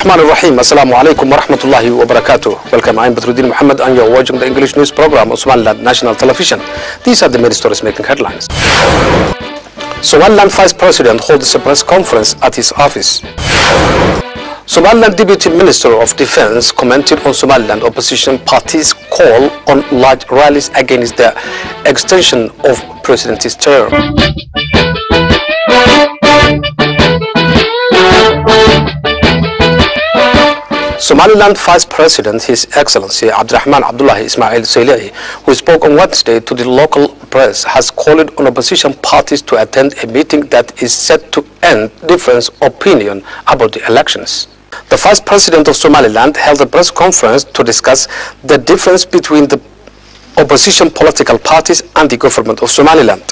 Bismillahirrahmanirrahim. Assalamu alaikum wa rahmatullahi wa barakatuh. Welcome, I'm Badruddin Muhammad and you're watching the English news program of Somaliland National Television. These are the main stories making headlines. Somaliland Vice President holds a press conference at his office. Somaliland Deputy Minister of Defense commented on Somaliland opposition parties' call on large rallies against the extension of President's term. Somaliland Vice President, His Excellency Abdurrahman Abdullah Ismail Sailahi, who spoke on Wednesday to the local press, has called on opposition parties to attend a meeting that is set to end difference opinion about the elections. The Vice President of Somaliland held a press conference to discuss the difference between the opposition political parties and the government of Somaliland.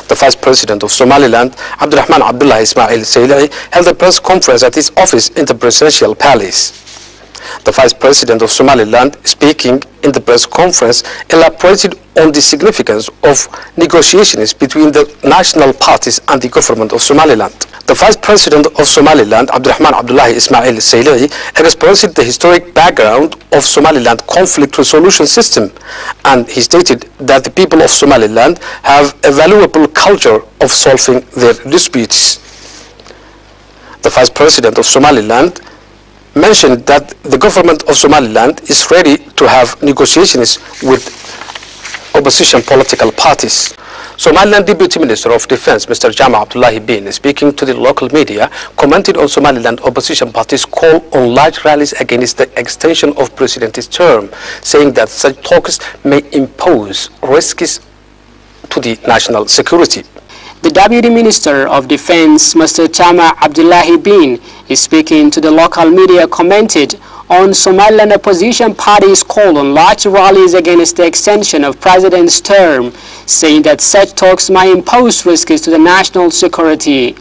The Vice President of Somaliland, Abdurrahman Abdullah Ismail Sailahi, held a press conference at his office in the Presidential Palace. The Vice President of Somaliland, speaking in the press conference, elaborated on the significance of negotiations between the national parties and the government of Somaliland. The Vice President of Somaliland, Abdurrahman Abdullah Ismail Sailahi, expressed the historic background of Somaliland conflict resolution system, and he stated that the people of Somaliland have a valuable culture of solving their disputes. The Vice President of Somaliland mentioned that the government of Somaliland is ready to have negotiations with opposition political parties. Somaliland Deputy Minister of Defense, Mr. Jama Abdullahi Bin, speaking to the local media, commented on Somaliland opposition parties' call on large rallies against the extension of President's term, saying that such talks may impose risks to the national security. The Deputy Minister of Defense, Mr. Jama Abdullahi Bin, speaking to the local media, commented on Somaliland opposition parties' call on large rallies against the extension of President's term, saying that such talks might impose risks to the national security.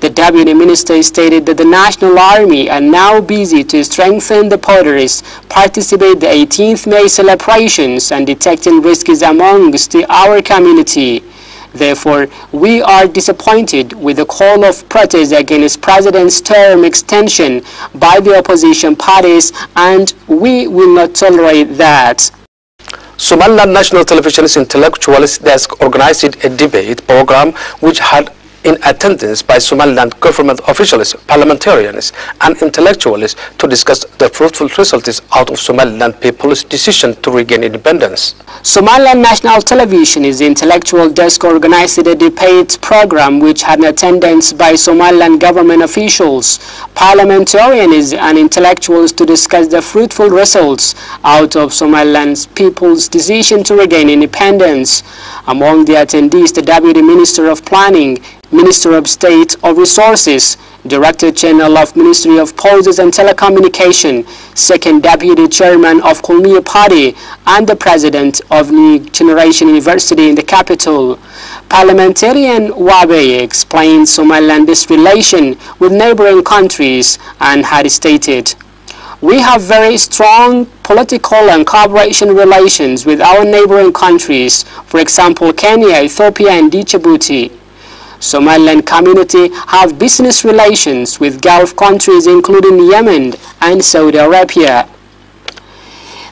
The Deputy Minister stated that the National Army are now busy to strengthen the borders, participate the 18th May celebrations, and detecting risks amongst our community. Therefore, we are disappointed with the call of protest against President's term extension by the opposition parties, and we will not tolerate that. Somaliland National Television's Intellectuals Desk organized a debate program which had in attendance by Somaliland government officials, parliamentarians and intellectuals to discuss the fruitful results out of Somaliland people's decision to regain independence. Somaliland National Television's Intellectual Desk organized a debate program which had attendance by Somaliland government officials, parliamentarians and intellectuals to discuss the fruitful results out of Somaliland's people's decision to regain independence. Among the attendees, the Deputy Minister of Planning, Minister of State of Resources, Director General of Ministry of Posts and Telecommunication, Second Deputy Chairman of Kulmiya Party, and the President of New Generation University in the capital. Parliamentarian Wabe explained Somaliland's relation with neighboring countries and had stated, "We have very strong political and cooperation relations with our neighboring countries, for example, Kenya, Ethiopia, and Djibouti. Somaliland community have business relations with Gulf countries including Yemen and Saudi Arabia."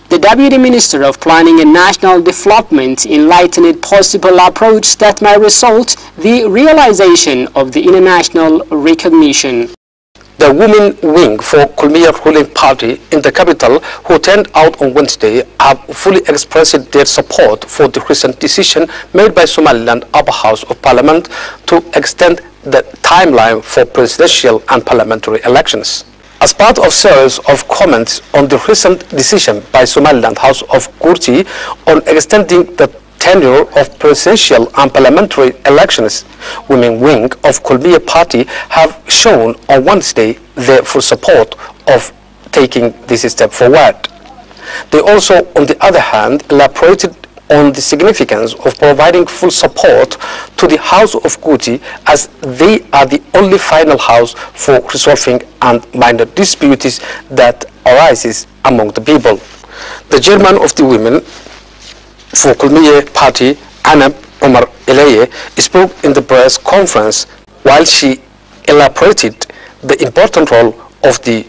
The Deputy Minister of Planning and National Development enlightened possible approach that may result the realization of the international recognition. The women wing for Kulmiya ruling party in the capital, who turned out on Wednesday, have fully expressed their support for the recent decision made by Somaliland Upper House of Parliament to extend the timeline for presidential and parliamentary elections. As part of series of comments on the recent decision by Somaliland House of Kurti on extending the tenure of presidential and parliamentary elections, women wing of Kulmiya party have shown on Wednesday their full support of taking this step forward. They also, on the other hand, elaborated on the significance of providing full support to the House of Kurti, as they are the only final house for resolving and minor disputes that arises among the people. The chairman of the women for Kulmiya Party, Anab Omar Eleye, spoke in the press conference while she elaborated the important role of the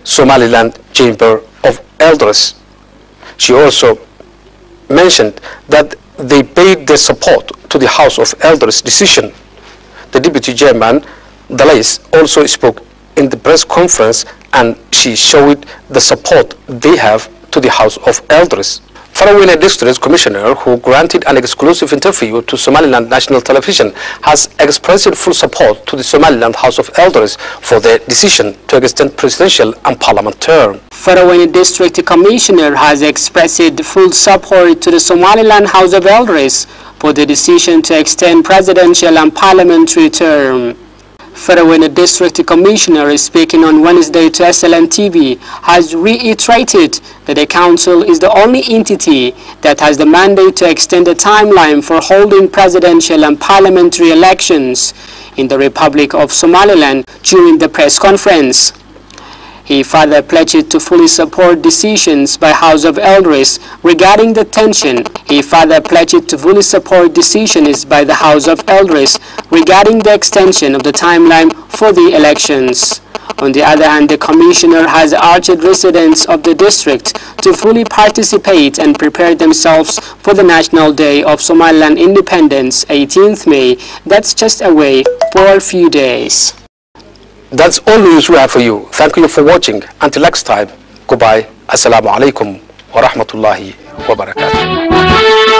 Somaliland Chamber of Elders. She also mentioned that they paid their support to the House of Elders decision. The Deputy Chairman, Dalais, also spoke in the press conference, and she showed the support they have to the House of Elders. Farawayne District Commissioner, who granted an exclusive interview to Somaliland National Television, has expressed full support to the Somaliland House of Elders for their decision to extend presidential and parliament term. Farawayne District Commissioner has expressed full support to the Somaliland House of Elders for the decision to extend presidential and parliamentary term. Farawayne District Commissioner, speaking on Wednesday to SLNTV, has reiterated that the Council is the only entity that has the mandate to extend the timeline for holding presidential and parliamentary elections in the Republic of Somaliland during the press conference. He further pledged to fully support decisions by House of Elders regarding the tension. He further pledged to fully support decisions by the House of Elders regarding the extension of the timeline for the elections. On the other hand, the Commissioner has urged residents of the district to fully participate and prepare themselves for the National Day of Somaliland Independence, 18th May. That's just away for a few days. That's all news we have for you. Thank you for watching. Until next time, goodbye. Assalamu alaikum wa rahmatullahi wa barakatuh.